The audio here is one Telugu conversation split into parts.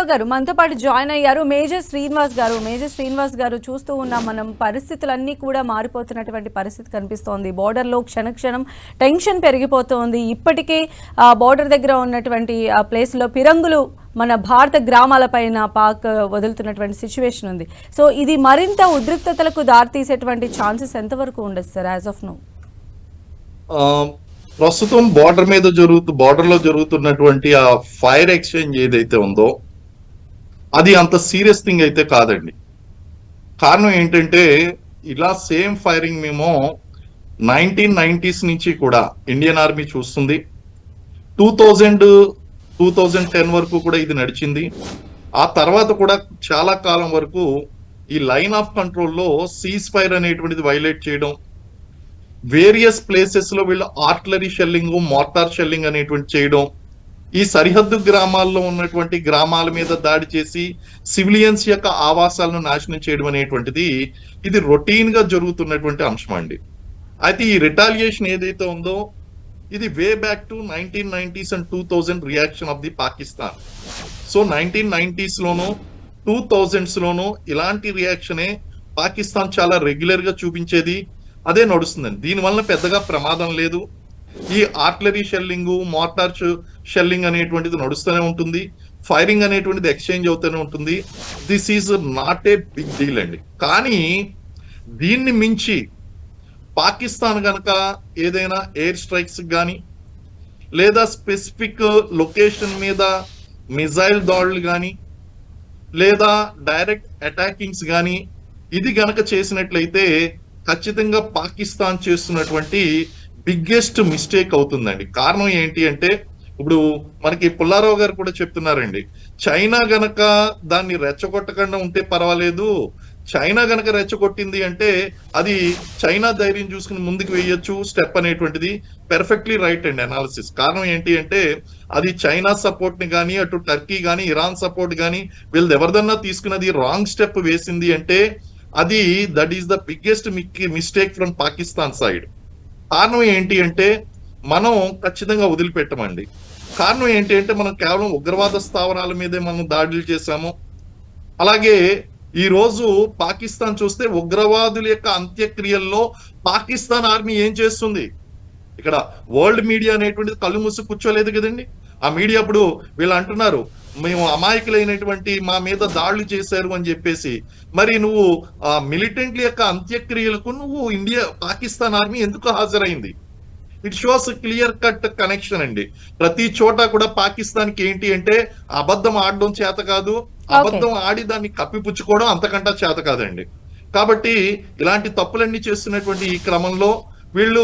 పుల్లారావు గారు మనతో పాటు జాయిన్ అయ్యారు. మేజర్ శ్రీనివాస్ గారు చూస్తూ ఉన్నాం మనం, పరిస్థితులన్నీ కూడా మారిపోతున్నటువంటి పరిస్థితి కనిపిస్తోంది. బోర్డర్లో క్షణక్షణం టెన్షన్ పెరిగిపోతోంది. ఇప్పటికే బోర్డర్ దగ్గర ఉన్నటువంటి ఆ ప్లేస్లో పిరంగులు మన భారత గ్రామాలపైన పాక్ వదులుతున్నటువంటి సిచ్యువేషన్ ఉంది. సో ఇది మరింత ఉద్రిక్తతలకు దారితీసేటువంటి ఛాన్సెస్ ఎంతవరకు ఉండదు సార్ యాజ్ ఆఫ్ నౌ? ప్రస్తుతం బార్డర్ లో జరుగుతున్నటువంటి ఆ ఫైర్ ఎక్స్చేంజ్ ఏదైతే ఉందో అది అంత సీరియస్ థింగ్ అయితే కాదండి. కారణం ఏంటంటే ఇలా సేమ్ ఫైరింగ్ మేము 1990s నుంచి కూడా ఇండియన్ ఆర్మీ చూస్తుంది. 2010 వరకు కూడా ఇది నడిచింది. ఆ తర్వాత కూడా చాలా కాలం వరకు ఈ లైన్ ఆఫ్ కంట్రోల్లో సీజ్ ఫైర్ అనేటువంటిది వైలేట్ చేయడం, వేరియస్ ప్లేసెస్ లో వీళ్ళు ఆర్టిలరీ షెల్లింగ్, మోర్టార్ షెల్లింగ్ అనేటువంటి చేయడం, ఈ సరిహద్దు గ్రామాల్లో ఉన్నటువంటి గ్రామాల మీద దాడి చేసి సివిలియన్స్ యొక్క ఆవాసాలను నాశనం చేయడం అనేటువంటిది ఇది రొటీన్ గా జరుగుతున్నటువంటి అంశం అండి. అయితే ఈ రిటాలియేషన్ ఏదైతే ఉందో ఇది way back to 1990s and 2000 reaction of the Pakistan. So 1990s loan 2000s లోను ఇలాంటి రియాక్షనే పాకిస్తాన్ చాలా రెగ్యులర్ గా చూపించేది. అదే నడుస్తుందండి. దీనివల్ల పెద్దగా ప్రమాదం లేదు. ఈ ఆర్టిలరీ షెల్లింగ్, మోర్టార్ షెల్లింగ్ అనేటువంటిది నడుస్తూనే ఉంటుంది. ఫైరింగ్ అనేటువంటిది ఎక్స్చేంజ్ అవుతూనే ఉంటుంది. This is not a big deal అండి. కానీ దీన్ని మించి పాకిస్తాన్ గనక ఏదైనా ఎయిర్ స్ట్రైక్స్ కానీ లేదా స్పెసిఫిక్ లొకేషన్ మీద మిజైల్ దాడులు కానీ లేదా డైరెక్ట్ అటాకింగ్స్ కానీ ఇది గనక చేసినట్లయితే ఖచ్చితంగా పాకిస్తాన్ చేస్తున్నటువంటి బిగ్గెస్ట్ మిస్టేక్ అవుతుందండి. కారణం ఏంటి అంటే ఇప్పుడు మనకి పుల్లారావు గారు కూడా చెప్తున్నారండి, చైనా గనక దాన్ని రెచ్చగొట్టకుండా ఉంటే పర్వాలేదు, చైనా గనక రెచ్చగొట్టింది అంటే అది చైనా ధైర్యం చూసుకుని ముందుకు వేయొచ్చు స్టెప్ అనేటువంటిది పెర్ఫెక్ట్లీ రైట్ అండి అనాలిసిస్. కారణం ఏంటి అంటే అది చైనా సపోర్ట్ ని కానీ అటు టర్కీ కానీ ఇరాన్ సపోర్ట్ కానీ వీళ్ళది ఎవరిదన్నా తీసుకున్నది రాంగ్ స్టెప్ వేసింది అంటే అది that is the biggest mistake from Pakistan side. కారణం ఏంటి అంటే మనం ఖచ్చితంగా వదిలిపెట్టమండి. కారణం ఏంటి అంటే మనం కేవలం ఉగ్రవాద స్థావరాల మీదే మనం దాడులు చేశాము. అలాగే ఈ రోజు పాకిస్తాన్ చూస్తే ఉగ్రవాదుల యొక్క అంత్యక్రియల్లో పాకిస్తాన్ ఆర్మీ ఏం చేస్తుంది? ఇక్కడ వరల్డ్ మీడియా అనేటువంటిది కళ్ళు మూసి కూర్చోలేదు కదండి. ఆ మీడియా ఇప్పుడు వీళ్ళు అంటున్నారు మేము అమాయకులైనటువంటి మా మీద దాడులు చేశారు అని చెప్పేసి. మరి నువ్వు ఆ మిలిటెంట్ల యొక్క అంత్యక్రియలకు నువ్వు పాకిస్తాన్ ఆర్మీ ఎందుకు హాజరైంది? It shows clear cut connection అండి. ప్రతి చోట కూడా పాకిస్తాన్ కి ఏంటి అంటే అబద్ధం ఆడడం చేత కాదు, అబద్ధం ఆడి దాన్ని కప్పిపుచ్చుకోవడం అంతకంటా చేత కాదండి. కాబట్టి ఇలాంటి తప్పులన్నీ చేస్తున్నటువంటి ఈ క్రమంలో వీళ్ళు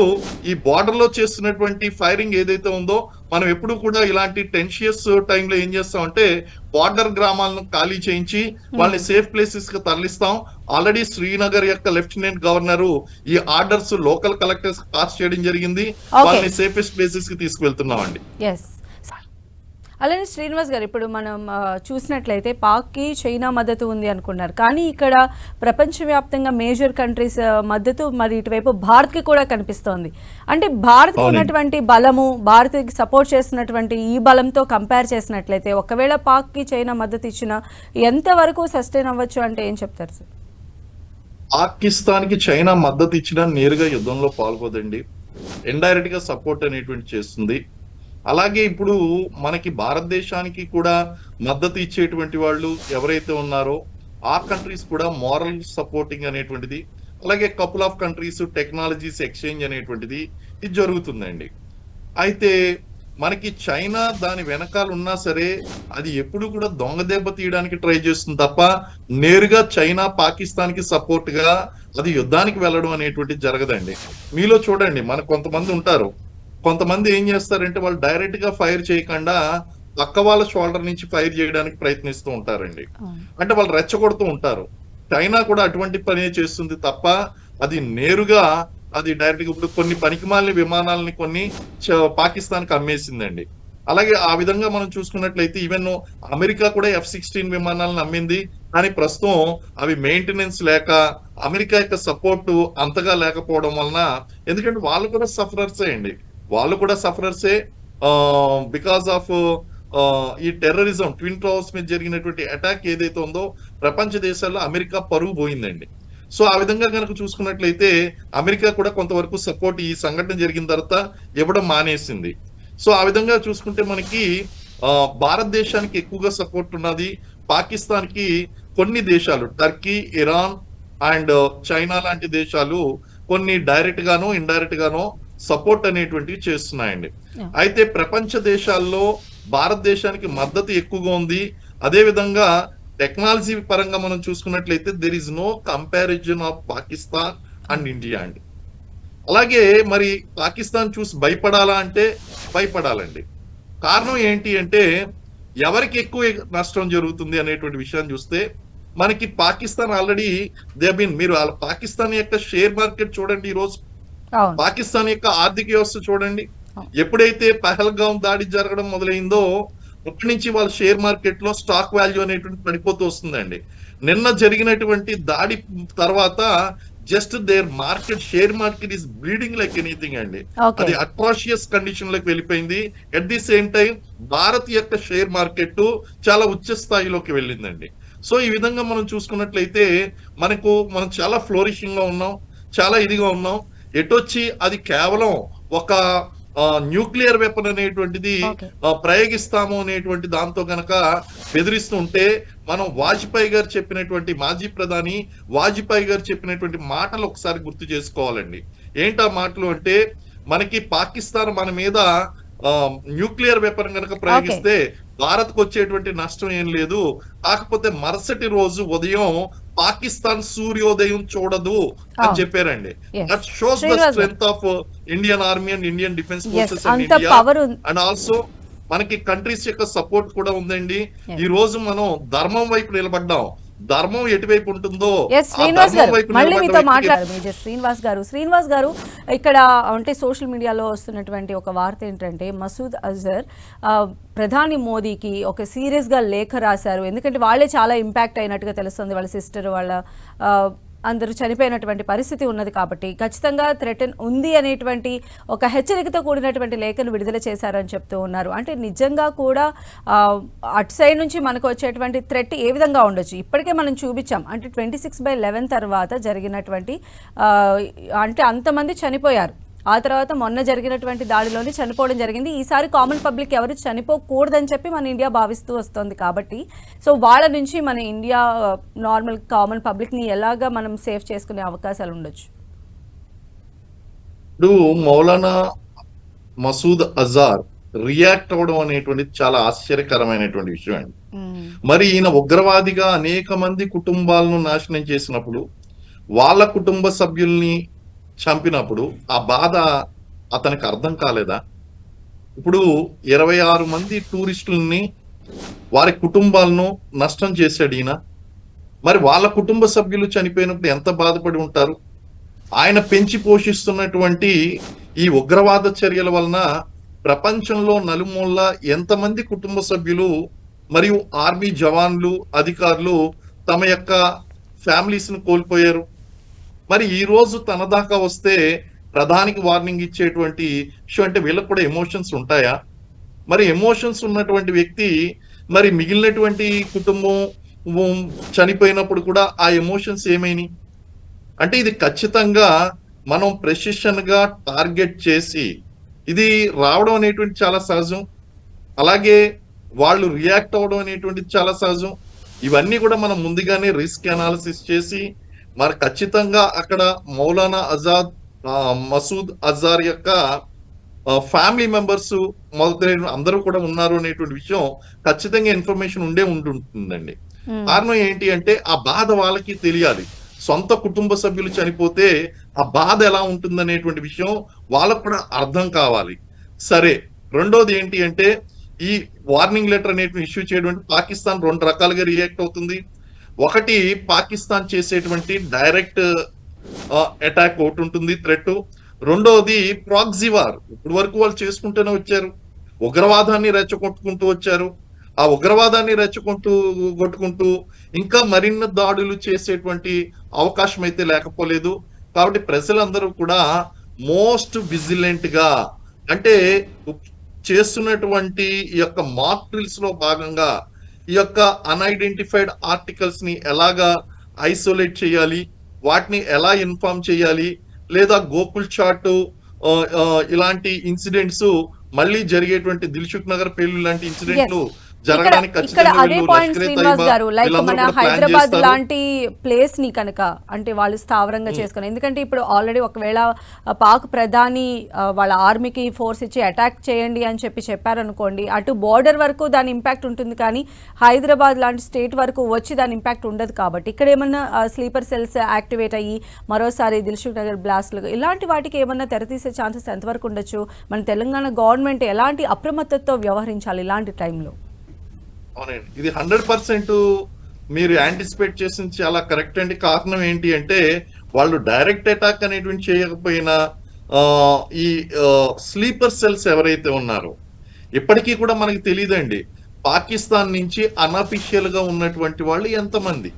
ఈ బార్డర్ లో చేస్తున్నటువంటి ఫైరింగ్ ఏదైతే ఉందో మనం ఎప్పుడు కూడా ఇలాంటి టెన్షియస్ టైంలో ఏం చేస్తామంటే బార్డర్ గ్రామాలను ఖాళీ చేయించి వాళ్ళని సేఫ్ ప్లేసెస్ కి తరలిస్తాం. ఆల్రెడీ శ్రీనగర్ యొక్క లెఫ్టినెంట్ గవర్నర్ ఈ ఆర్డర్స్ లోకల్ కలెక్టర్స్ పాస్ చేయడం జరిగింది. వాళ్ళని సేఫెస్ట్ ప్లేసెస్ కి తీసుకువెళ్తున్నాం అండి. అలానే శ్రీనివాస్ గారు, ఇప్పుడు మనం చూసినట్లయితే పాక్కి చైనా మద్దతు ఉంది అనుకున్నారు, కానీ ఇక్కడ ప్రపంచవ్యాప్తంగా మేజర్ కంట్రీస్ మద్దతు మరి ఇటువైపు భారత్కి కూడా కనిపిస్తోంది. అంటే భారత్కి ఉన్నటువంటి బలము, భారత్కి సపోర్ట్ చేస్తున్నటువంటి ఈ బలంతో కంపేర్ చేసినట్లయితే ఒకవేళ పాక్కి చైనా మద్దతు ఇచ్చినా ఎంతవరకు సస్టైన్ అవ్వచ్చు అంటే ఏం చెప్తారు సార్? పాకిస్తాన్ కి చైనా మద్దతు ఇచ్చినా నేరుగా యుద్ధంలో పాల్గొదండి, ఇండైరెక్ట్ గా సపోర్ట్ అనేటువంటి చేస్తుంది. అలాగే ఇప్పుడు మనకి భారతదేశానికి కూడా మద్దతు ఇచ్చేటువంటి వాళ్ళు ఎవరైతే ఉన్నారో ఆ కంట్రీస్ కూడా మోరల్ సపోర్టింగ్ అనేటువంటిది, అలాగే couple of countries technologies exchange అనేటువంటిది ఇది జరుగుతుందండి. అయితే మనకి చైనా దాని వెనకాల ఉన్నా సరే అది ఎప్పుడు కూడా దొంగ దెబ్బ తీయడానికి ట్రై చేస్తుంది తప్ప నేరుగా చైనా పాకిస్తాన్ కి సపోర్ట్ గా అది యుద్ధానికి వెళ్ళడం అనేటువంటిది జరగదండి. మీలో చూడండి, మన కొంతమంది ఉంటారు, కొంతమంది ఏం చేస్తారంటే వాళ్ళు డైరెక్ట్ గా ఫైర్ చేయకుండా పక్క వాళ్ళ షోల్డర్ నుంచి ఫైర్ చేయడానికి ప్రయత్నిస్తూ ఉంటారండి. అంటే వాళ్ళు రెచ్చగొడుతూ ఉంటారు. చైనా కూడా అటువంటి పనే చేస్తుంది తప్ప అది నేరుగా అది డైరెక్ట్ గా ఇప్పుడు కొన్ని పనికిమాలిన విమానాలని కొన్ని పాకిస్తాన్ కి అమ్మేసిందండి. అలాగే ఆ విధంగా మనం చూసుకున్నట్లయితే ఈవెన్ అమెరికా కూడా F-16 విమానాలను అమ్మింది. కానీ ప్రస్తుతం అవి మెయింటెనెన్స్ లేక అమెరికా యొక్క సపోర్ట్ అంతగా లేకపోవడం వలన, ఎందుకంటే వాళ్ళు కూడా సఫరర్సే అండి, వాళ్ళు కూడా సఫరర్సే బికాస్ ఆఫ్ ఈ టెర్రరిజం ట్విన్ టవర్స్ మీద జరిగినటువంటి అటాక్ ఏదైతే ఉందో ప్రపంచ దేశాల్లో అమెరికా పరువు పోయిందండి. సో ఆ విధంగా కనుక చూసుకున్నట్లయితే అమెరికా కూడా కొంతవరకు సపోర్ట్ ఈ సంఘటన జరిగిన తర్వాత ఇవ్వడం మానేసింది. సో ఆ విధంగా చూసుకుంటే మనకి భారతదేశానికి ఎక్కువగా సపోర్ట్ ఉన్నది. పాకిస్తాన్ కి కొన్ని దేశాలు టర్కీ, ఇరాన్ అండ్ చైనా లాంటి దేశాలు కొన్ని డైరెక్ట్ గానో ఇండైరెక్ట్ గానో సపోర్ట్ అనేటువంటివి చేస్తున్నాయండి. Yeah. అయితే ప్రపంచ దేశాల్లో భారతదేశానికి మద్దతు ఎక్కువగా ఉంది. అదే విధంగా టెక్నాలజీ పరంగా మనం చూసుకున్నట్లయితే there is no comparison of Pakistan and India అండి. అలాగే మరి పాకిస్తాన్ చూసి భయపడాలా అంటే భయపడాలండి. కారణం ఏంటి అంటే ఎవరికి ఎక్కువ నష్టం జరుగుతుంది అనేటువంటి విషయాన్ని చూస్తే మనకి పాకిస్తాన్ ఆల్రెడీ మీరు పాకిస్తాన్ యొక్క షేర్ మార్కెట్ చూడండి, ఈ రోజు అవును. పాకిస్తాన్ యొక్క ఆర్థిక వ్యవస్థ చూడండి. అవును. ఎప్పుడైతే పహల్గాం దాడి జరగడం మొదలైందో అప్పటి నుంచి వాళ్ళ షేర్ మార్కెట్ లో స్టాక్ వాల్యూ అనేటువంటి పడిపోతూ వస్తుందండి. నిన్న జరిగినటువంటి దాడి తర్వాత just there share market is bleeding like anything అండి. Okay. అది అట్రాషియస్ కండిషన్ లోకి వెళ్ళిపోయింది. At the same time Bharat యొక్క షేర్ మార్కెట్ చాలా ఉచ్చ స్థాయిలోకి వెళ్ళిందండి. సో ఈ విధంగా మనం చూసుకున్నట్లయితే మనం చాలా ఫ్లోరిషింగ్ గా ఉన్నాం, చాలా ఇదిగా ఉన్నాం. ఎటొచ్చి అది కేవలం ఒక న్యూక్లియర్ వెపన్ అనేటువంటిది Okay. ప్రయోగిస్తాము అనేటువంటి దాంతో గనక బెదిరిస్తుంటే మనం వాజ్పేయి గారు చెప్పినటువంటి మాజీ ప్రధాని వాజ్పేయి గారు చెప్పినటువంటి మాటలు ఒకసారి గుర్తు చేసుకోవాలండి. ఏంటా మాటలు అంటే మనకి పాకిస్తాన్ మన మీద న్యూక్లియర్ వెపన్ కనుక ప్రయోగిస్తే భారత్ కు వచ్చేటువంటి నష్టం ఏం లేదు, కాకపోతే మరుసటి రోజు ఉదయం పాకిస్తాన్ సూర్యోదయం చూడదు అని చెప్పారండి. That shows the strength of Indian army and Indian defence forces and India. And also మనకి కంట్రీస్ యొక్క సపోర్ట్ కూడా ఉందండి. ఈ రోజు మనం ధర్మం వైపు నిలబడ్డాం. ధర్మం ఎటువైపు ఉంటుందో శ్రీనివాస్ గారు మళ్ళీ మీతో మాట్లాడారు. మేజర్ శ్రీనివాస్ గారు ఇక్కడ అంటే సోషల్ మీడియాలో వస్తున్నటువంటి ఒక వార్త ఏంటంటే మసూద్ అజర్ ప్రధాని మోదీకి ఒక సీరియస్ గా లేఖ రాశారు. ఎందుకంటే వాళ్ళే చాలా ఇంపాక్ట్ అయినట్టుగా తెలుస్తుంది, వాళ్ళ సిస్టర్ వాళ్ళ అందరూ చనిపోయినటువంటి పరిస్థితి ఉన్నది కాబట్టి ఖచ్చితంగా థ్రెటన్ ఉంది అనేటువంటి ఒక హెచ్చరికతో కూడినటువంటి లేఖను విడుదల చేశారని చెప్తూ ఉన్నారు. అంటే నిజంగా కూడా అటు సైడ్ నుంచి మనకు వచ్చేటువంటి థ్రెట్ ఏ విధంగా ఉండొచ్చు? ఇప్పటికే మనం చూపించాం, అంటే 26/11 తర్వాత జరిగినటువంటి అంటే అంతమంది చనిపోయారు. ఆ తర్వాత మొన్న జరిగినటువంటి దాడిలోనే చనిపోవడం జరిగింది. ఈసారి కామన్ పబ్లిక్ ఎవరు చనిపోకూడదని చెప్పి మన ఇండియా భావిస్తూ వస్తుంది కాబట్టి సో వాళ్ళ నుంచి మన ఇండియా నార్మల్ కామన్ పబ్లిక్ని ఎలాగా మనం సేవ్ చేసుకునే అవకాశాలు ఉండొచ్చు? ఇప్పుడు మౌలానా మసూద్ అజార్ రియాక్ట్ అవ్వడం అనేటువంటిది చాలా ఆశ్చర్యకరమైనటువంటి విషయం అండి. మరి ఈయన ఉగ్రవాదిగా అనేక మంది కుటుంబాలను నాశనం చేసినప్పుడు, వాళ్ళ కుటుంబ సభ్యుల్ని చంపినప్పుడు ఆ బాధ అతనికి అర్థం కాలేదా? ఇప్పుడు 26 మంది టూరిస్టులని వారి కుటుంబాలను నష్టం చేశాడు ఈయన. మరి వాళ్ళ కుటుంబ సభ్యులు చనిపోయినప్పుడు ఎంత బాధపడి ఉంటారు? ఆయన పెంచి పోషిస్తున్నటువంటి ఈ ఉగ్రవాద చర్యల వలన ప్రపంచంలో నలుమూలలా ఎంతమంది కుటుంబ సభ్యులు మరియు ఆర్మీ జవాన్లు అధికారులు తమ యొక్క ఫ్యామిలీస్ ను కోల్పోయారు. మరి ఈ రోజు తన దాకా వస్తే ప్రధానికి వార్నింగ్ ఇచ్చేటువంటి విషయం అంటే వీళ్ళకి కూడా ఎమోషన్స్ ఉంటాయా? మరి ఎమోషన్స్ ఉన్నటువంటి వ్యక్తి మరి మిగిలినటువంటి కుటుంబం చనిపోయినప్పుడు కూడా ఆ ఎమోషన్స్ ఏమైనాయి? అంటే ఇది ఖచ్చితంగా మనం ప్రెసిషన్ గా టార్గెట్ చేసి ఇది రావడం అనేటువంటి చాలా సహజం. అలాగే వాళ్ళు రియాక్ట్ అవ్వడం అనేటువంటిది చాలా సహజం. ఇవన్నీ కూడా మనం ముందుగానే రిస్క్ అనాలిసిస్ చేసి మరి ఖచ్చితంగా అక్కడ మౌలానా మసూద్ అజార్ యొక్క ఫ్యామిలీ మెంబర్స్ మొదలైన అందరూ కూడా ఉన్నారు అనేటువంటి విషయం ఖచ్చితంగా ఇన్ఫర్మేషన్ ఉంటుందండి. కారణం ఏంటి అంటే ఆ బాధ వాళ్ళకి తెలియాలి. సొంత కుటుంబ సభ్యులు చనిపోతే ఆ బాధ ఎలా ఉంటుంది అనేటువంటి విషయం వాళ్ళకు కూడా అర్థం కావాలి. సరే, రెండోది ఏంటి అంటే ఈ వార్నింగ్ లెటర్ అనేటువంటి ఇష్యూ చేయడం పాకిస్తాన్ 2 రకాలుగా రియాక్ట్ అవుతుంది. ఒకటి, పాకిస్తాన్ చేసేటువంటి డైరెక్ట్ అటాక్ ఒకటి ఉంటుంది, థ్రెట్. రెండోది ప్రాక్సీ వార్. ఇప్పటి వరకు వాళ్ళు చేసుకుంటూనే వచ్చారు, ఉగ్రవాదాన్ని రెచ్చగొట్టుకుంటూ వచ్చారు. ఆ ఉగ్రవాదాన్ని కొట్టుకుంటూ ఇంకా మరిన్ని దాడులు చేసేటువంటి అవకాశం అయితే లేకపోలేదు. కాబట్టి ప్రజలందరూ కూడా మోస్ట్ విజిలెంట్ గా, అంటే చేస్తున్నటువంటి ఈ యొక్క మాక్ డ్రిల్స్ లో భాగంగా ఈ యొక్క అన్ఐడెంటిఫైడ్ ఆర్టికల్స్ ని ఎలాగా ఐసోలేట్ చేయాలి, వాటిని ఎలా ఇన్ఫార్మ్ చేయాలి, లేదా గోకుల్ చాట్ ఇలాంటి ఇన్సిడెంట్స్ మళ్ళీ జరిగేటువంటి దిల్సుఖ్ నగర్ పేలుడు లాంటి ఇన్సిడెంట్లు ఇక్కడ జరగడానికి ఇక్కడ ఖచ్చితంగా అదే వీళ్ళు పాయింట్ లష్కరే శ్రీనివాస్ తైబా గారు, లైక్ వీళ్ళందరూ మన కూడా ప్లాన్ హైదరాబాద్ చేస్తారు. లాంటి ప్లేస్ ని కనుక అంటే వాళ్ళు స్థావరంగా చేసుకుని, ఎందుకంటే ఇప్పుడు ఆల్రెడీ ఒకవేళ పాక్ ప్రధాని వాళ్ళ ఆర్మీకి ఫోర్స్ ఇచ్చి అటాక్ చేయండి అని చెప్పారనుకోండి, అటు బార్డర్ వరకు దాని ఇంపాక్ట్ ఉంటుంది, కానీ హైదరాబాద్ లాంటి స్టేట్ వరకు వచ్చి దాని ఇంపాక్ట్ ఉండదు. కాబట్టి ఇక్కడ ఏమన్నా స్లీపర్ సెల్స్ యాక్టివేట్ అయ్యి మరోసారి దిల్సుఖ్ నగర్ బ్లాస్ట్లు ఇలాంటి వాటికి ఏమన్నా తెరతీసే ఛాన్సెస్ ఎంతవరకు ఉండొచ్చు? మన తెలంగాణ గవర్నమెంట్ ఎలాంటి అప్రమత్తతో వ్యవహరించాలి ఇలాంటి టైంలో? అవునండి, ఇది 100% మీరు యాంటిసిపేట్ చేసింది చాలా కరెక్ట్ అండి. కారణం ఏంటి అంటే వాళ్ళు డైరెక్ట్ అటాక్ అనేటువంటి చేయకపోయినా ఈ స్లీపర్ సెల్స్ ఎవరైతే ఉన్నారో ఇప్పటికీ కూడా మనకి తెలియదండి పాకిస్తాన్ నుంచి అన్అఫిషియల్ గా ఉన్నటువంటి వాళ్ళు ఎంతమంది.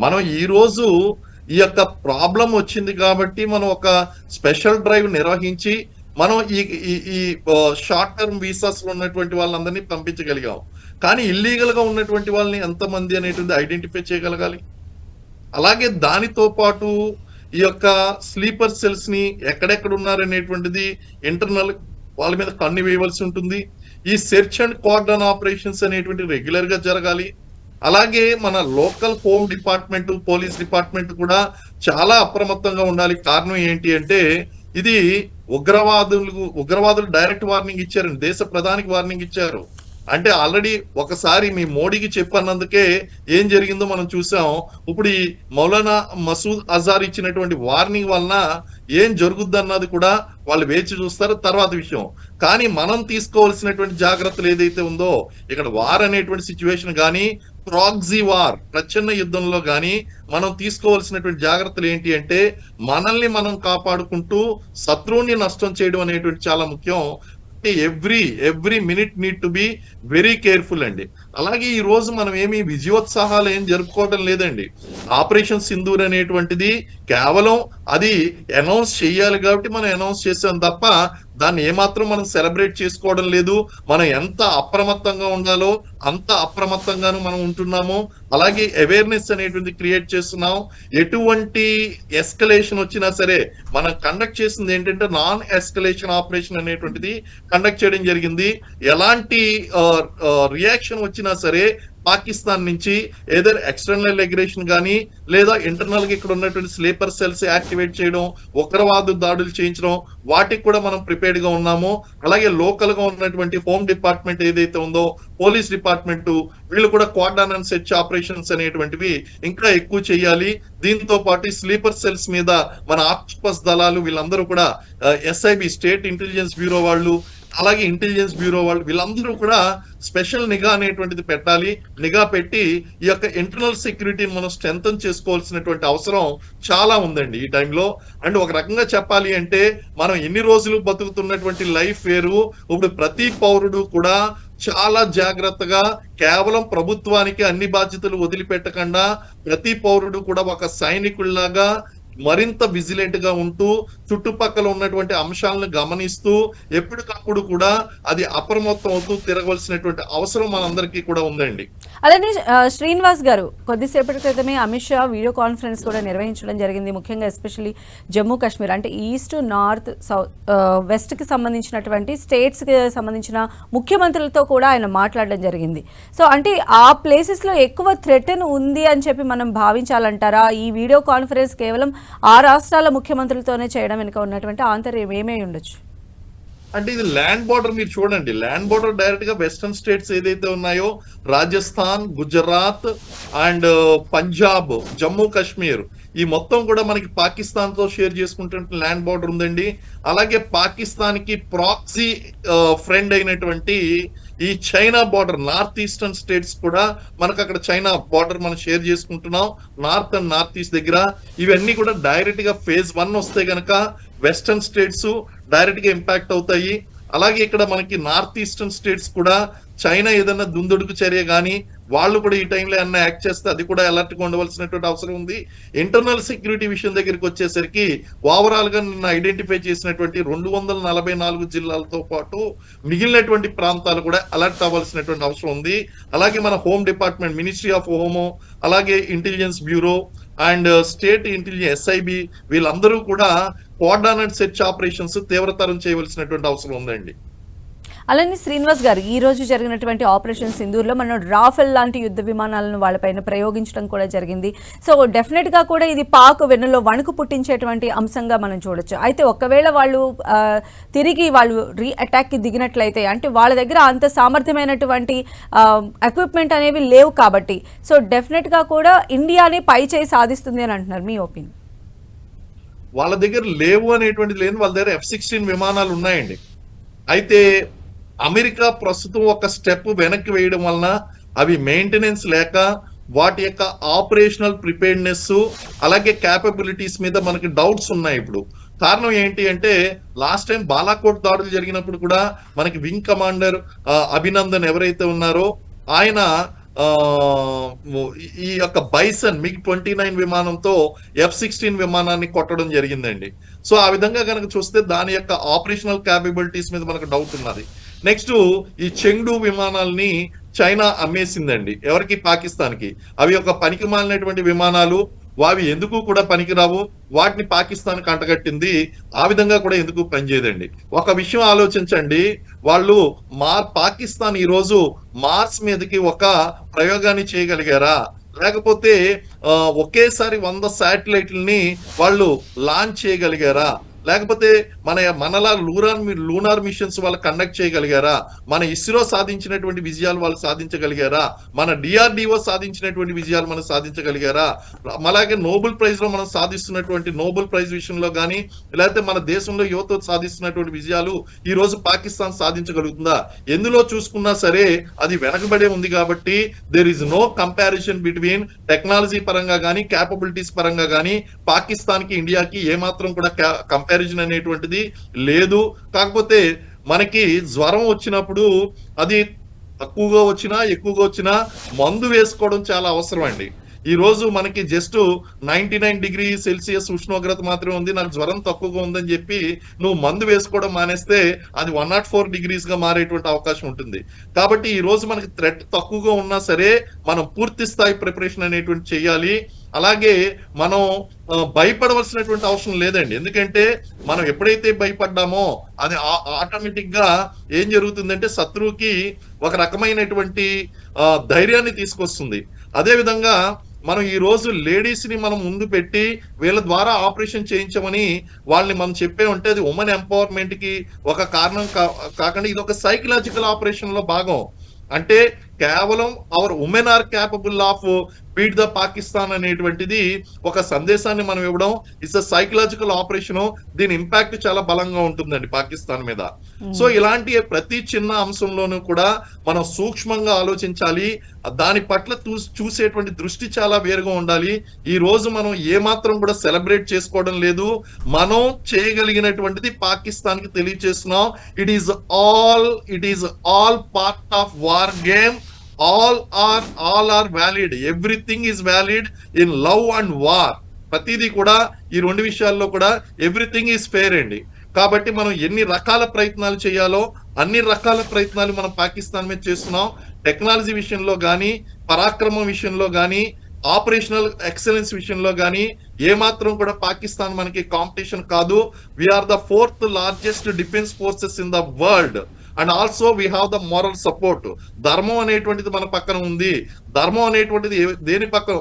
మనం ఈ రోజు ఈ యొక్క ప్రాబ్లం వచ్చింది కాబట్టి మనం ఒక స్పెషల్ డ్రైవ్ నిర్వహించి మనం ఈ షార్ట్ టర్మ్ వీసాస్ లో ఉన్నటువంటి వాళ్ళందరినీ పంపించగలిగాం. కానీ ఇల్లీగల్ గా ఉన్నటువంటి వాళ్ళని ఎంతమంది అనేటువంటి ఐడెంటిఫై చేయగలగాలి. అలాగే దానితో పాటు ఈ యొక్క స్లీపర్ సెల్స్ ని ఎక్కడెక్కడ ఉన్నారనేటువంటిది ఇంటర్నల్ వాళ్ళ మీద కన్ను వేయవలసి ఉంటుంది. ఈ సెర్చ్ అండ్ కార్డన్ ఆపరేషన్స్ అనేటువంటి రెగ్యులర్ గా జరగాలి. అలాగే మన local home department, police department కూడా చాలా అప్రమత్తంగా ఉండాలి. కారణం ఏంటి అంటే ఇది ఉగ్రవాదులు డైరెక్ట్ వార్నింగ్ ఇచ్చారండి, దేశ ప్రధానికి వార్నింగ్ ఇచ్చారు. అంటే ఆల్రెడీ ఒకసారి మీ మోడీకి చెప్పన్నందుకే ఏం జరిగిందో మనం చూసాం. ఇప్పుడు ఈ మౌలానా మసూద్ అజార్ ఇచ్చినటువంటి వార్నింగ్ వలన ఏం జరుగుద్ది అన్నది కూడా వాళ్ళు వేచి చూస్తారు, తర్వాత విషయం. కానీ మనం తీసుకోవాల్సినటువంటి జాగ్రత్తలు ఏదైతే ఉందో ఇక్కడ వార్ అనేటువంటి సిచ్యువేషన్ కానీ ప్రాక్సీ వార్ ప్రచ్ఛన్న యుద్ధంలో కానీ మనం తీసుకోవాల్సినటువంటి జాగ్రత్తలు ఏంటి అంటే మనల్ని కాపాడుకుంటూ శత్రువుని నష్టం చేయడం అనేటువంటి చాలా ముఖ్యం. Every minute need to be very careful అండి. అలాగే ఈ రోజు మనం ఏమి విజయోత్సాహాలు ఏం జరుపుకోవడం లేదండి. ఆపరేషన్ సింధూర్ అనేటువంటిది కేవలం అది అనౌన్స్ చేయాలి కాబట్టి మనం అనౌన్స్ చేసాం తప్ప దాన్ని ఏమాత్రం మనం సెలబ్రేట్ చేసుకోవడం లేదు. మనం ఎంత అప్రమత్తంగా ఉండాలో అంత అప్రమత్తంగాను మనం ఉంటున్నాము. అలాగే అవేర్నెస్ అనేటువంటి క్రియేట్ చేస్తున్నాం. ఎటువంటి ఎస్కలేషన్ వచ్చినా సరే మనం కండక్ట్ చేసింది ఏంటంటే నాన్ ఎస్కలేషన్ ఆపరేషన్ అనేటువంటిది కండక్ట్ చేయడం జరిగింది. ఎలాంటి రియాక్షన్ వచ్చినా సరే పాకిస్తాన్ నుంచి ఏదర్ ఎక్స్టర్నల్ అగ్రెషన్ కానీ లేదా ఇంటర్నల్ గా ఇక్కడ ఉన్నటువంటి స్లీపర్ సెల్స్ యాక్టివేట్ చేయడం, ఉగ్రవాద దాడులు చేయించడం, వాటికి కూడా మనం ప్రిపేర్డ్ గా ఉన్నాము. అలాగే లోకల్ గా ఉన్నటువంటి హోమ్ డిపార్ట్మెంట్ ఏదైతే ఉందో, పోలీస్ డిపార్ట్మెంట్, వీళ్ళు కూడా క్వార్డన్ అండ్ సెర్చ్ ఆపరేషన్స్ అనేటువంటివి ఇంకా ఎక్కువ చేయాలి. దీంతో పాటు స్లీపర్ సెల్స్ మీద మన ఆక్టోపస్ దళాలు వీళ్ళందరూ కూడా ఎస్ఐబి స్టేట్ ఇంటెలిజెన్స్ బ్యూరో వాళ్ళు, అలాగే ఇంటెలిజెన్స్ బ్యూరో వాళ్ళు వీళ్ళందరూ కూడా స్పెషల్ నిఘా అనేటువంటిది పెట్టాలి. నిఘా పెట్టి ఈ యొక్క ఇంటర్నల్ సెక్యూరిటీని మనం స్ట్రెంథన్ చేసుకోవాల్సినటువంటి అవసరం చాలా ఉందండి ఈ టైంలో. అండ్ ఒక రకంగా చెప్పాలి అంటే మనం ఎన్ని రోజులు బతుకుతున్నటువంటి లైఫ్ వేరు. ఇప్పుడు ప్రతి పౌరుడు కూడా చాలా జాగ్రత్తగా కేవలం ప్రభుత్వానికి అన్ని బాధ్యతలు వదిలిపెట్టకుండా ప్రతి పౌరుడు కూడా ఒక సైనికుల్లాగా మరింత విజిలెంట్ గా ఉంటూ చుట్టుపక్కల ఉన్నటువంటి అంశాలను గమనిస్తూ ఎప్పటికప్పుడు కూడా అది అప్రమత్తం అవుతూ తిరగవలసినటువంటి అవసరం మనందరికీ కూడా ఉందండి. అలానే శ్రీనివాస్ గారు, కొద్దిసేపటి క్రితమే అమిత్ షా వీడియో కాన్ఫరెన్స్ కూడా నిర్వహించడం జరిగింది. ముఖ్యంగా ఎస్పెషల్లీ జమ్మూ కాశ్మీర్ అంటే ఈస్ట్, నార్త్, సౌత్, వెస్ట్ కి సంబంధించినటువంటి స్టేట్స్ కి సంబంధించిన ముఖ్యమంత్రులతో కూడా ఆయన మాట్లాడడం జరిగింది. సో అంటే ఆ ప్లేసెస్ లో ఎక్కువ థ్రెటన్ ఉంది అని చెప్పి మనం భావించాలంటారా? ఈ వీడియో కాన్ఫరెన్స్ కేవలం ఆ రాష్ట్రాల ముఖ్యమంత్రులతోనే చేయడం వెనుక ఉన్నటువంటి ఆంతర్యం ఏమై ఉండొచ్చు? అంటే ఇది ల్యాండ్ బార్డర్ మీరు చూడండి, ల్యాండ్ బార్డర్ డైరెక్ట్ గా వెస్టర్న్ స్టేట్స్ ఏదైతే ఉన్నాయో రాజస్థాన్, గుజరాత్ అండ్ పంజాబ్, జమ్మూ కాశ్మీర్ ఈ మొత్తం కూడా మనకి పాకిస్తాన్ తో షేర్ చేసుకుంటున్న ల్యాండ్ బార్డర్ ఉందండి. అలాగే పాకిస్తాన్ కి ప్రాక్సీ ఫ్రెండ్ అయినటువంటి ఈ China border, north eastern states కూడా మనకు అక్కడ చైనా బార్డర్ మనం షేర్ చేసుకుంటున్నాం. నార్త్ అండ్ నార్త్ ఈస్ట్ దగ్గర ఇవన్నీ కూడా డైరెక్ట్ గా ఫేజ్ 1 వస్తే గనక వెస్టర్న్ స్టేట్స్ డైరెక్ట్ గా ఇంపాక్ట్ అవుతాయి. అలాగే ఇక్కడ మనకి నార్త్ ఈస్టర్న్ స్టేట్స్ కూడా చైనా ఏదైనా దుందుడుకు చర్య కానీ వాళ్ళు కూడా ఈ టైంలో ఏమన్నా యాక్ట్ చేస్తే అది కూడా అలర్ట్గా ఉండవలసినటువంటి అవసరం ఉంది. ఇంటర్నల్ సెక్యూరిటీ విషయం దగ్గరికి వచ్చేసరికి ఓవరాల్ గా నిన్న ఐడెంటిఫై చేసినటువంటి 244 జిల్లాలతో పాటు మిగిలినటువంటి ప్రాంతాలు కూడా అలర్ట్ అవ్వాల్సినటువంటి అవసరం ఉంది. అలాగే మన home department, ministry of home, అలాగే intelligence bureau and state intelligence SIB వీళ్ళందరూ కూడా కోఆర్డినేట్ సెర్చ్ ఆపరేషన్స్ తీవ్రతరం చేయవలసినటువంటి అవసరం ఉందండి. అలానే శ్రీనివాస్ గారు, ఈ రోజు జరిగినటువంటి ఆపరేషన్ సింధూర్లో మనం రాఫెల్ లాంటి యుద్ధ విమానాలను వాళ్ళపైన ప్రయోగించడం కూడా జరిగింది. సో డెఫినెట్గా కూడా ఇది పాక్ వెన్నులో వణుకు పుట్టించేటువంటి అంశంగా మనం చూడొచ్చు. అయితే ఒకవేళ వాళ్ళు తిరిగి వాళ్ళు అటాక్కి దిగినట్లయితే, అంటే వాళ్ళ దగ్గర అంత సామర్థ్యమైనటువంటి ఎక్విప్మెంట్ అనేవి లేవు కాబట్టి, సో డెఫినెట్గా కూడా ఇండియాని పై చేయి సాధిస్తుంది అని అంటున్నారు. మీ ఒపీనియన్? వాళ్ళ దగ్గర లేవు అనేటువంటిది లేదు, వాళ్ళ దగ్గర F-16 విమానాలు ఉన్నాయండి. అయితే అమెరికా ప్రస్తుతం ఒక స్టెప్ వెనక్కి వేయడం వలన అవి మెయింటెనెన్స్ లేక వాటి యొక్క ఆపరేషనల్ ప్రిపేర్డ్నెస్ అలాగే క్యాపబిలిటీస్ మీద మనకి డౌట్స్ ఉన్నాయి. ఇప్పుడు కారణం ఏంటి అంటే, లాస్ట్ టైం బాలాకోట్ దాడులు జరిగినప్పుడు కూడా మనకి వింగ్ కమాండర్ అభినందన్ ఎవరైతే ఉన్నారో ఆయన ఈ యొక్క బైసన్ MiG-29 విమానంతో F-16 విమానాన్ని కొట్టడం జరిగిందండి. సో ఆ విధంగా కనుక చూస్తే దాని యొక్క ఆపరేషనల్ క్యాపబిలిటీస్ మీద మనకు డౌట్ ఉన్నది. నెక్స్ట్ ఈ చెంగ్డు విమానాల్ని చైనా అమ్మేసిందండి. ఎవరికి? పాకిస్తాన్కి. అవి ఒక పనికి మాలినటువంటి విమానాలు, అవి ఎందుకు కూడా పనికిరావు, వాటిని పాకిస్తాన్ కంటగట్టింది. ఆ విధంగా కూడా ఎందుకు పనిచేయదండి. ఒక విషయం ఆలోచించండి, వాళ్ళు పాకిస్తాన్ ఈరోజు మార్స్ మీదకి ఒక ప్రయోగాన్ని చేయగలిగారా? లేకపోతే ఒకేసారి 100 శాటిలైట్లని వాళ్ళు లాంచ్ చేయగలిగారా? లేకపోతే మనలా లూనార్ మిషన్స్ వాళ్ళు కండక్ట్ చేయగలిగారా? మన ఇస్రో సాధించినటువంటి విజయాలు వాళ్ళు సాధించగలిగారా? మన DRDO సాధించినటువంటి విజయాలు మనం సాధించగలిగారా? అలాగే నోబెల్ ప్రైజ్ లో మనం సాధిస్తున్నటువంటి నోబెల్ ప్రైజ్ విషయంలో కానీ, లేకపోతే మన దేశంలో యువత సాధిస్తున్నటువంటి విజయాలు ఈ రోజు పాకిస్తాన్ సాధించగలుగుతుందా? ఎందులో చూసుకున్నా సరే అది వెనకబడే ఉంది. కాబట్టి there is no comparison between technology పరంగా కానీ క్యాపబిలిటీస్ పరంగా కానీ పాకిస్తాన్ కి ఇండియాకి ఏమాత్రం కూడా కంపారిజన్ అనేటువంటిది లేదు. కాకపోతే మనకి జ్వరం వచ్చినప్పుడు అది తక్కువగా వచ్చినా ఎక్కువగా వచ్చినా మందు వేసుకోవడం చాలా అవసరం అండి. ఈ రోజు మనకి జస్ట్ 99 డిగ్రీ సెల్సియస్ ఉష్ణోగ్రత మాత్రమే ఉంది, నాకు జ్వరం తక్కువగా ఉందని చెప్పి నువ్వు మందు వేసుకోవడం మానేస్తే అది 104 డిగ్రీస్ గా మారేటువంటి అవకాశం ఉంటుంది. కాబట్టి ఈ రోజు మనకి థ్రెట్ తక్కువగా ఉన్నా సరే మనం పూర్తి స్థాయి ప్రిపరేషన్ అనేటువంటి చేయాలి. అలాగే మనం భయపడవలసినటువంటి అవసరం లేదండి. ఎందుకంటే మనం ఎప్పుడైతే భయపడ్డామో అది ఆటోమేటిక్ గా ఏం జరుగుతుందంటే శత్రువుకి ఒక రకమైనటువంటి ధైర్యాన్ని తీసుకొస్తుంది. అదే విధంగా మనం ఈ రోజు లేడీస్ ని మనం ముందు పెట్టి వీళ్ళ ద్వారా ఆపరేషన్ చేయించమని వాళ్ళని మనం చెప్పే ఉంటే అది ఉమెన్ ఎంపవర్మెంట్ కి ఒక కారణం కాకుండా ఇది ఒక సైకలాజికల్ ఆపరేషన్ లో భాగం. అంటే కేవలం our women are capable of beat the Pakistan అనేటువంటిది ఒక సందేశాన్ని మనం ఇవ్వడం. It's a psychological operation. దీని ఇంపాక్ట్ చాలా బలంగా ఉంటుందండి పాకిస్తాన్ మీద. సో ఇలాంటి ప్రతి చిన్న అంశంలోనూ కూడా మనం సూక్ష్మంగా ఆలోచించాలి. దాని పట్ల చూసేటువంటి దృష్టి చాలా వేరుగా ఉండాలి. ఈ రోజు మనం ఏమాత్రం కూడా సెలబ్రేట్ చేసుకోవడం లేదు. మనం చేయగలిగినటువంటిది పాకిస్తాన్ కి తెలియజేస్తున్నాం. It is all part of war game. all are valid. Everything is valid in love and war. ప్రతిదీ కూడా ఈ రెండు విషయాల్లో కూడా ఎవ్రీథింగ్ ఈజ్ ఫెయిర్ అండి. కాబట్టి మనం ఎన్ని రకాల ప్రయత్నాలు చేయాలో అన్ని రకాల ప్రయత్నాలు మనం పాకిస్తాన్ మీద చేస్తున్నాం. టెక్నాలజీ విషయంలో కానీ, పరాక్రమం విషయంలో కానీ, ఆపరేషనల్ ఎక్సలెన్స్ విషయంలో కానీ ఏమాత్రం కూడా పాకిస్తాన్ మనకి కాంపిటీషన్ కాదు. We are the 4th largest defence forces in the world. And also we have the moral support. ధర్మం అనేటువంటిది మన పక్కన ఉంది. ధర్మం అనేటువంటిది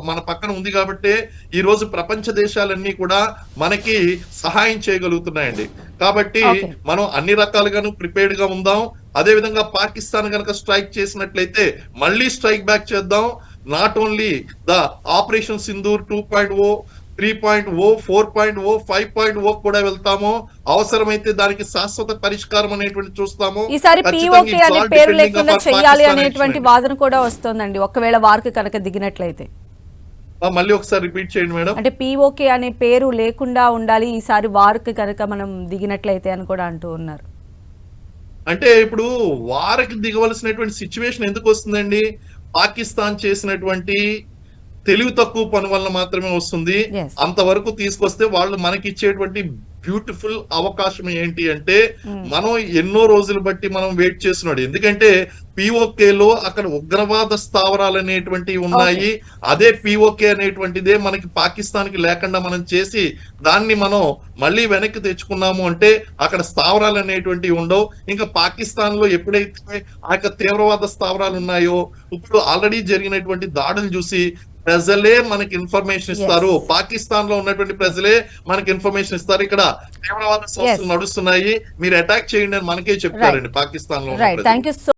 మన పక్కన ఉంది కాబట్టి ఈ రోజు ప్రపంచ దేశాలన్నీ కూడా మనకి సహాయం చేయగలుగుతున్నాయండి. కాబట్టి మనం అన్ని రకాలుగాను ప్రిపేర్డ్ గా ఉందాం. అదే విధంగా పాకిస్తాన్ కనుక స్ట్రైక్ చేసినట్లయితే మళ్ళీ స్ట్రైక్ బ్యాక్ చేద్దాం. Not only the operation Sindoor 2.0, 3.0, 4.0, 5.0 కూడా వెళ్తాము. అవసరమైతే దానికి శాశ్వత పరిష్కారం అనేటువంటి చూస్తాము. ఈసారి POK అనే పేరు లేకుండా చేయాలి అనేటువంటి వాదన కూడా వస్తుందండి ఒకవేళ వార్కి కనుక దిగినట్లయితే. మళ్ళీ ఒకసారి రిపీట్ చేయండి మేడం. అంటే POK అనే పేరు లేకుండా ఉండాలి ఈసారి వార్కి కనుక మనం దిగినట్లయితే అని కూడా అంటూ ఉన్నారు. అంటే ఇప్పుడు వారికి దిగవలసినటువంటి సిచ్యువేషన్ ఎందుకు వస్తుందండి? పాకిస్తాన్ చేసినటువంటి తెలివి తక్కువ పని వల్ల మాత్రమే వస్తుంది. Yes. అంతవరకు తీసుకొస్తే వాళ్ళు మనకి ఇచ్చేటువంటి బ్యూటిఫుల్ అవకాశం ఏంటి అంటే మనం ఎన్నో రోజులు బట్టి మనం వెయిట్ చేస్తున్నాడు. ఎందుకంటే POK లో అక్కడ ఉగ్రవాద స్థావరాలు అనేటువంటివి ఉన్నాయి. అదే POK అనేటువంటిదే మనకి పాకిస్తాన్ కి లేకుండా మనం చేసి దాన్ని మనం మళ్ళీ వెనక్కి తెచ్చుకున్నాము అంటే అక్కడ స్థావరాలు అనేటువంటివి ఉండవు. ఇంకా పాకిస్తాన్ లో ఎప్పుడైతే ఆ యొక్క తీవ్రవాద స్థావరాలు ఉన్నాయో ఇప్పుడు ఆల్రెడీ జరిగినటువంటి దాడులు చూసి ప్రజలే మనకి ఇన్ఫర్మేషన్ ఇస్తారు. పాకిస్తాన్ లో ఉన్నటువంటి ప్రజలే మనకి ఇన్ఫర్మేషన్ ఇస్తారు. ఇక్కడ తీవ్రవాద సంస్థలు నడుస్తున్నాయి, మీరు అటాక్ చేయండి అని మనకే చెప్తారండి పాకిస్తాన్ లో. Right, thank you so